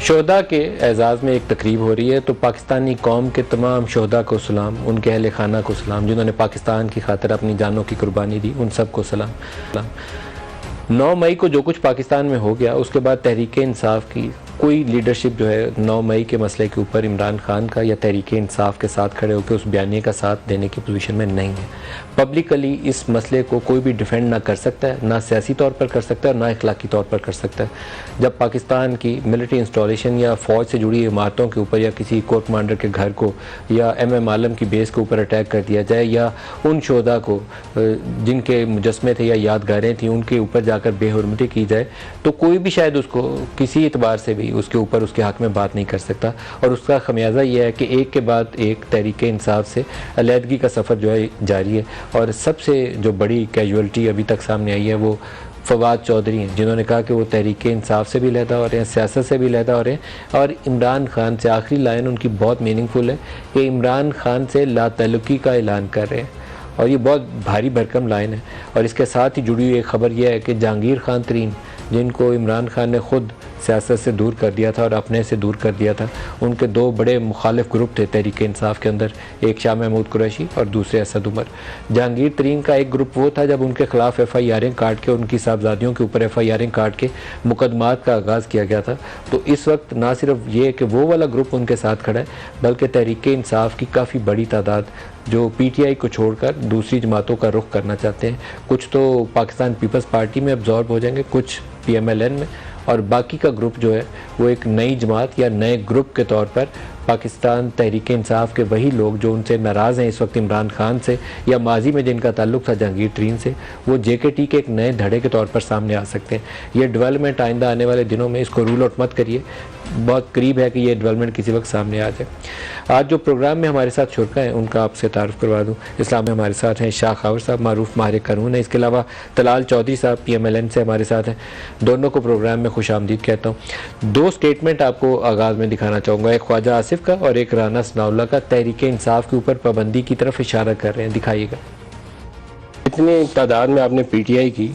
شہداء کے اعزاز میں ایک تقریب ہو رہی ہے، تو پاکستانی قوم کے تمام شہداء کو سلام، ان کے اہل خانہ کو سلام، جنہوں نے پاکستان کی خاطر اپنی جانوں کی قربانی دی، ان سب کو سلام۔ 9 مئی کو جو کچھ پاکستان میں ہو گیا، اس کے بعد تحریک انصاف کی کوئی لیڈرشپ جو ہے 9 مئی کے مسئلے کے اوپر عمران خان کا یا تحریک انصاف کے ساتھ کھڑے ہو کے اس بیانیے کا ساتھ دینے کی پوزیشن میں نہیں ہے۔ پبلکلی اس مسئلے کو کوئی بھی ڈیفینڈ نہ کر سکتا ہے، نہ سیاسی طور پر کر سکتا ہے اور نہ اخلاقی طور پر کر سکتا ہے۔ جب پاکستان کی ملٹری انسٹالیشن یا فوج سے جڑی عمارتوں کے اوپر یا کسی کور کمانڈر کے گھر کو یا ایم عالم کی بیس کے اوپر اٹیک کر دیا جائے، یا ان شہداء کو جن کے مجسمے تھے یا یادگاریں تھیں ان کے اوپر جا کر بے حرمتی کی جائے، تو کوئی بھی شاید اس کو کسی اعتبار سے بھی اس کے اوپر اس کے حق میں بات نہیں کر سکتا۔ اور اس کا خمیازہ یہ ہے کہ ایک کے بعد ایک تحریک انصاف سے علیحدگی کا سفر جو ہے جاری ہے، اور سب سے جو بڑی کیجوالٹی ابھی تک سامنے آئی ہے وہ فواد چودھری ہیں، جنہوں نے کہا کہ وہ تحریک انصاف سے بھی علیحدہ ہو رہے ہیں، سیاست سے بھی علیحدہ ہو رہے ہیں، اور عمران خان سے آخری لائن ان کی بہت میننگ فل ہے کہ عمران خان سے لا تعلقی کا اعلان کر رہے ہیں، اور یہ بہت بھاری بھرکم لائن ہے۔ اور اس کے ساتھ ہی جڑی ہوئی ایک خبر یہ ہے کہ جہانگیر خان ترین، جن کو عمران خان نے خود سیاست سے دور کر دیا تھا اور اپنے سے دور کر دیا تھا، ان کے 2 بڑے مخالف گروپ تھے تحریک انصاف کے اندر، ایک شاہ محمود قریشی اور دوسرے اسد عمر۔ جہانگیر ترین کا ایک گروپ وہ تھا جب ان کے خلاف ایف آئی آریں کاٹ کے، ان کی صاحبزادیوں کے اوپر ایف آئی آریں کاٹ کے مقدمات کا آغاز کیا گیا تھا، تو اس وقت نہ صرف یہ کہ وہ والا گروپ ان کے ساتھ کھڑا ہے، بلکہ تحریک انصاف کی کافی بڑی تعداد جو پی ٹی آئی کو چھوڑ کر دوسری جماعتوں کا رخ کرنا چاہتے ہیں، کچھ تو پاکستان پیپلز پارٹی میں ابزارب ہو جائیں گے، کچھ پی ایم ایل این میں، اور باقی کا گروپ جو ہے وہ ایک نئی جماعت یا نئے گروپ کے طور پر پاکستان تحریک انصاف کے وہی لوگ جو ان سے ناراض ہیں اس وقت عمران خان سے، یا ماضی میں جن کا تعلق تھا جہانگیر ترین سے، وہ جے کے ٹی کے ایک نئے دھڑے کے طور پر سامنے آ سکتے ہیں۔ یہ ڈیولپمنٹ آئندہ آنے والے دنوں میں، اس کو رول آؤٹ مت کریے، بہت قریب ہے کہ یہ ڈیولپمنٹ کسی وقت سامنے آ جائے۔ آج جو پروگرام میں ہمارے ساتھ شرکا ہیں ان کا آپ سے تعارف کروا دوں۔ اسلام میں ہمارے ساتھ ہیں شاہ خاور صاحب، معروف ماہر قانون ہیں، اس کے علاوہ طلال چودھری صاحب پی ایم ایل این سے ہمارے ساتھ ہیں۔ دونوں کو پروگرام میں خوش آمدید کہتا ہوں۔ 2 سٹیٹمنٹ آپ کو آغاز میں دکھانا چاہوں گا، ایک خواجہ آصف کا اور ایک رانا ثناء اللہ کا، تحریک انصاف کے اوپر پابندی کی طرف اشارہ کر رہے ہیں، دکھائیے گا۔ اتنی تعداد میں آپ نے پی ٹی آئی کی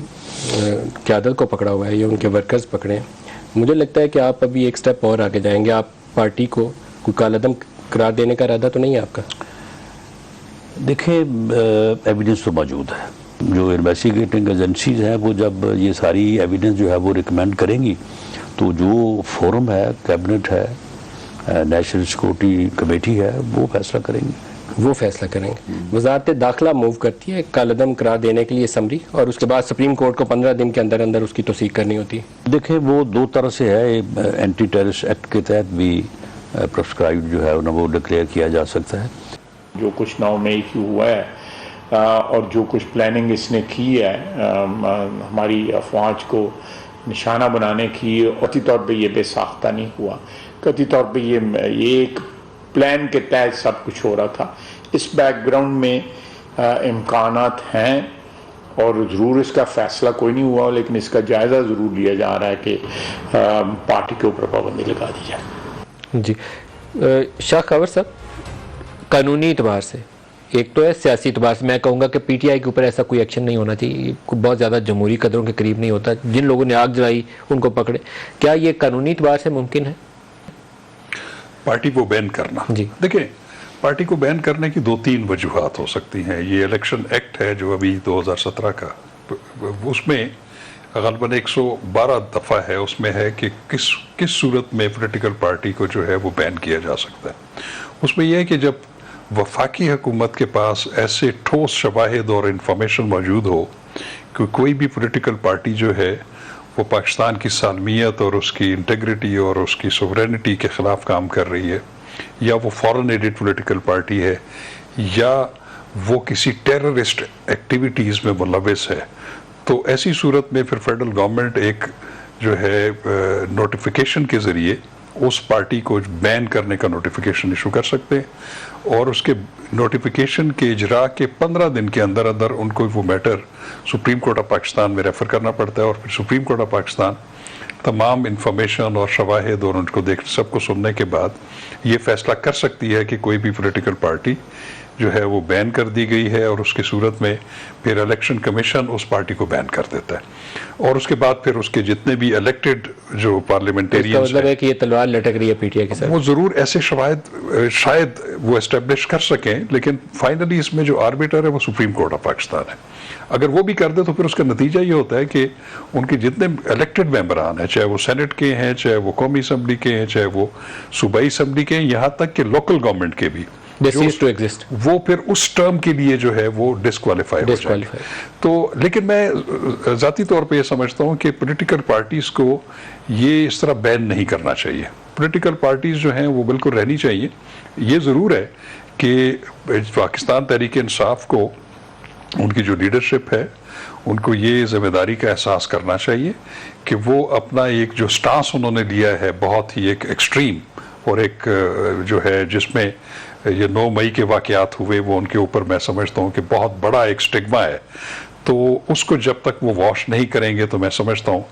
قیادت کو پکڑا ہوا ہے یا ان کے ورکرز پکڑے ہیں، مجھے لگتا ہے کہ آپ ابھی ایک سٹیپ اور آگے جائیں گے۔ آپ پارٹی کو کوئی کالعدم قرار دینے کا ارادہ تو نہیں ہے آپ کا؟ دیکھیں، ایویڈنس تو موجود ہے، جو انویسٹیگیٹنگ ایجنسیز ہیں وہ جب یہ ساری ایویڈنس جو ہے وہ ریکمینڈ کریں گی، تو جو فورم ہے، کیبنٹ ہے، نیشنل سیکورٹی کمیٹی ہے، وہ فیصلہ کریں گے۔ وہ فیصلہ کریں گے۔ وزارت داخلہ موو کرتی ہے کالعدم قرار دینے کے لیے سمری، اور اس کے بعد سپریم کورٹ کو 15 دن کے اندر اندر اس کی توثیق کرنی ہوتی ہے۔ دیکھیں، وہ 2 طرح سے ہے، اینٹی ٹیررسٹ ایکٹ کے تحت بھی پرسکرائب جو ہے وہ ڈکلیئر کیا جا سکتا ہے۔ جو کچھ 9 مئی کی ہوا ہے اور جو کچھ پلاننگ اس نے کی ہے ہماری افواج کو نشانہ بنانے کی، قطعی طور پہ یہ بے ساختہ نہیں ہوا، قطعی طور پہ یہ ایک پلان کے تحت سب کچھ ہو رہا تھا۔ اس بیک گراؤنڈ میں امکانات ہیں، اور ضرور اس کا فیصلہ کوئی نہیں ہوا، لیکن اس کا جائزہ ضرور لیا جا رہا ہے کہ پارٹی کے اوپر پابندی لگا دی جائے۔ جی شاہ خاور صاحب، قانونی اعتبار سے ایک تو ہے، سیاسی اعتبار سے میں کہوں گا کہ پی ٹی آئی کے اوپر ایسا کوئی ایکشن نہیں ہونا چاہیے، بہت زیادہ جمہوری قدروں کے قریب نہیں ہوتا، جن لوگوں نے آگ جلائی ان کو پکڑے، کیا یہ قانونی اعتبار سے ممکن ہے؟ پارٹی کو بین کرنا، جی دیکھیں، پارٹی کو بین کرنے کی 2-3 وجوہات ہو سکتی ہیں۔ یہ الیکشن ایکٹ ہے جو ابھی 2017 کا، اس میں غالباً 112 دفعہ ہے، اس میں ہے کہ کس صورت میں پولیٹیکل پارٹی کو جو ہے وہ بین کیا جا سکتا ہے۔ اس میں یہ ہے کہ جب وفاقی حکومت کے پاس ایسے ٹھوس شواہد اور انفارمیشن موجود ہو کہ کوئی بھی پولیٹیکل پارٹی جو ہے وہ پاکستان کی سالمیت اور اس کی انٹیگریٹی اور اس کی سوورینٹی کے خلاف کام کر رہی ہے، یا وہ فورن ایڈڈ پولیٹیکل پارٹی ہے، یا وہ کسی ٹیررسٹ ایکٹیویٹیز میں ملوث ہے، تو ایسی صورت میں پھر فیڈرل گورنمنٹ ایک جو ہے نوٹیفیکیشن کے ذریعے اس پارٹی کو بین کرنے کا نوٹیفیکیشن ایشو کر سکتے ہیں، اور اس کے نوٹیفیکیشن کے اجراء کے 15 دن کے اندر اندر ان کو وہ matter supreme court of Pakistan میں ریفر کرنا پڑتا ہے، اور پھر سپریم کورٹ آف پاکستان تمام انفارمیشن اور شواہد اور ان کو سب کو سننے کے بعد یہ فیصلہ کر سکتی ہے کہ کوئی بھی پولیٹیکل پارٹی جو ہے وہ بین کر دی گئی ہے، اور اس کی صورت میں پھر الیکشن کمیشن اس پارٹی کو بین کر دیتا ہے، اور اس کے بعد پھر اس کے جتنے بھی الیکٹڈ جو اس کا پارلیمنٹیرینز مطلب ہے کہ یہ تلوار لٹک رہی ہے پی ٹی آئی کے ساتھ. وہ ضرور ایسے شاید وہ اسٹیبلش کر سکیں، لیکن فائنلی اس میں جو آربیٹر ہے وہ سپریم کورٹ آف پاکستان ہے. اگر وہ بھی کر دے تو پھر اس کا نتیجہ یہ ہوتا ہے کہ ان کے جتنے الیکٹڈ ممبران ہیں، چاہے وہ سینٹ کے ہیں، چاہے وہ قومی اسمبلی کے ہیں، چاہے وہ صوبائی اسمبلی کے ہیں، یہاں تک کہ لوکل گورنمنٹ کے بھی، They cease to exist. وہ پھر اس ٹرم کے لیے جو ہے وہ ڈسکوالیفائی ہو جائیں گے. تو لیکن میں ذاتی طور پہ یہ سمجھتا ہوں کہ پولیٹیکل پارٹیز کو یہ اس طرح بین نہیں کرنا چاہیے. پولیٹیکل پارٹیز جو ہیں وہ بالکل رہنی چاہیے. یہ ضرور ہے کہ پاکستان تحریک انصاف کو، ان کی جو لیڈرشپ ہے، ان کو یہ ذمہ داری کا احساس کرنا چاہیے کہ وہ اپنا ایک جو سٹانس انہوں نے لیا ہے بہت ہی ایک ایکسٹریم، اور ایک جو ہے جس میں یہ 9 مئی کے واقعات ہوئے، وہ ان کے اوپر میں سمجھتا ہوں کہ بہت بڑا ایک سٹگما ہے. تو اس کو جب تک وہ واش نہیں کریں گے تو میں سمجھتا ہوں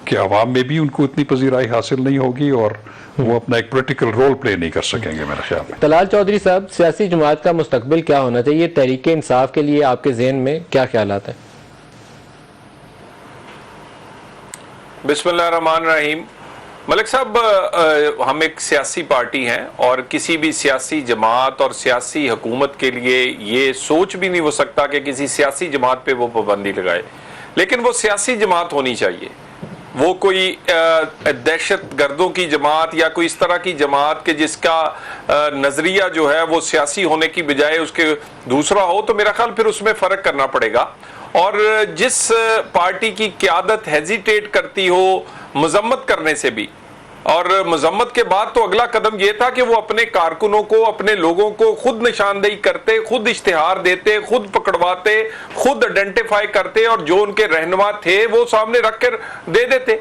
کہ عوام میں بھی ان کو اتنی پذیرائی حاصل نہیں ہوگی، اور وہ اپنا ایک پولیٹیکل رول پلے نہیں کر سکیں گے میرے خیال میں. طلال چودھری صاحب، سیاسی جماعت کا مستقبل کیا ہونا چاہیے تحریک انصاف کے لیے؟ آپ کے ذہن میں کیا خیالات ہیں؟ بسم اللہ الرحمن الرحیم. ملک صاحب، ہم ایک سیاسی پارٹی ہیں، اور کسی بھی سیاسی جماعت اور سیاسی حکومت کے لیے یہ سوچ بھی نہیں ہو سکتا کہ کسی سیاسی جماعت پہ وہ پابندی لگائے. لیکن وہ سیاسی جماعت ہونی چاہیے، وہ کوئی دہشت گردوں کی جماعت یا کوئی اس طرح کی جماعت کہ جس کا نظریہ جو ہے وہ سیاسی ہونے کی بجائے اس کے دوسرا ہو، تو میرا خیال پھر اس میں فرق کرنا پڑے گا. اور جس پارٹی کی قیادت ہیزیٹیٹ کرتی ہو مذمت کرنے سے بھی، اور مذمت کے بعد تو اگلا قدم یہ تھا کہ وہ اپنے کارکنوں کو، اپنے لوگوں کو خود نشاندہی کرتے، خود اشتہار دیتے، خود پکڑواتے، خود آئیڈینٹیفائی کرتے، اور جو ان کے رہنما تھے وہ سامنے رکھ کر دے دیتے.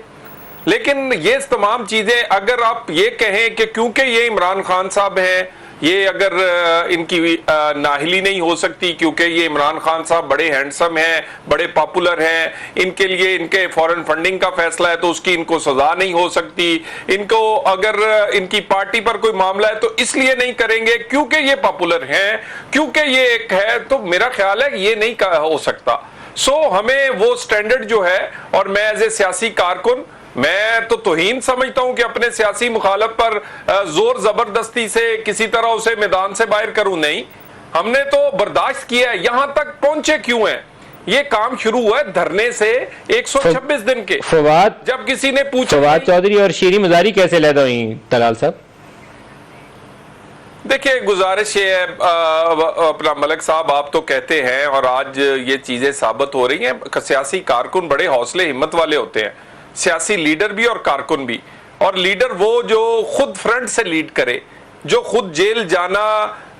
لیکن یہ تمام چیزیں اگر آپ یہ کہیں کہ کیونکہ یہ عمران خان صاحب ہیں، یہ اگر ان کی نااہلی نہیں ہو سکتی کیونکہ یہ عمران خان صاحب بڑے ہینڈسم ہیں، بڑے پاپولر ہیں، ان کے لیے ان کے فورن فنڈنگ کا فیصلہ ہے تو اس کی ان کو سزا نہیں ہو سکتی، ان کو اگر ان کی پارٹی پر کوئی معاملہ ہے تو اس لیے نہیں کریں گے کیونکہ یہ پاپولر ہیں، کیونکہ یہ ایک ہے، تو میرا خیال ہے یہ نہیں ہو سکتا. سو ہمیں وہ سٹینڈرڈ جو ہے، اور میں ایز اے سیاسی کارکن میں تو توہین سمجھتا ہوں کہ اپنے سیاسی مخالف پر زور زبردستی سے کسی طرح اسے میدان سے باہر کروں. نہیں، ہم نے تو برداشت کیا ہے. یہاں تک پہنچے کیوں ہیں؟ یہ کام شروع ہوا ہے دھرنے سے 126 دن کے. فواد، جب کسی نے پوچھا، فواد چودھری اور شیریں مزاری کیسے علیحدہ ہوئی طلال صاحب؟ دیکھیں، گزارش یہ ہے اپنا ملک صاحب، آپ تو کہتے ہیں اور آج یہ چیزیں ثابت ہو رہی ہیں، سیاسی کارکن بڑے حوصلے ہمت والے ہوتے ہیں، سیاسی لیڈر بھی اور کارکن بھی. اور لیڈر وہ جو خود فرنٹ سے لیڈ کرے، جو خود جیل جانا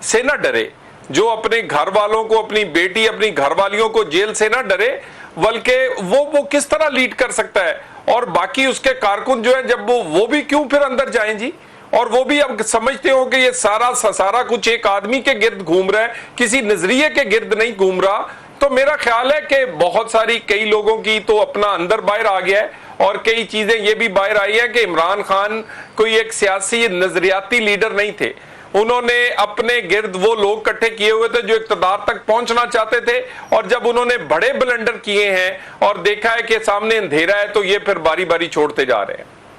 سے نہ ڈرے، جو اپنے گھر والوں کو، اپنی بیٹی، اپنی گھر والیوں کو جیل سے نہ ڈرے، بلکہ وہ کس طرح لیڈ کر سکتا ہے؟ اور باقی اس کے کارکن جو ہیں، جب وہ بھی کیوں پھر اندر جائیں جی؟ اور وہ بھی اب سمجھتے ہو کہ یہ سارا کچھ ایک آدمی کے گرد گھوم رہا ہے، کسی نظریے کے گرد نہیں گھوم رہا. تو میرا خیال ہے کہ بہت ساری کئی لوگوں کی تو اپنا اندر باہر آ گیا ہے، اور کئی چیزیں یہ بھی باہر آئی ہیں کہ عمران خان کوئی ایک سیاسی نظریاتی لیڈر نہیں تھے. انہوں نے اپنے گرد وہ لوگ اکٹھے کیے ہوئے تھے جو اقتدار تک پہنچنا چاہتے تھے، اور جب انہوں نے بڑے بلنڈر کیے ہیں اور دیکھا ہے کہ سامنے اندھیرا ہے تو یہ پھر باری باری چھوڑتے جا رہے ہیں.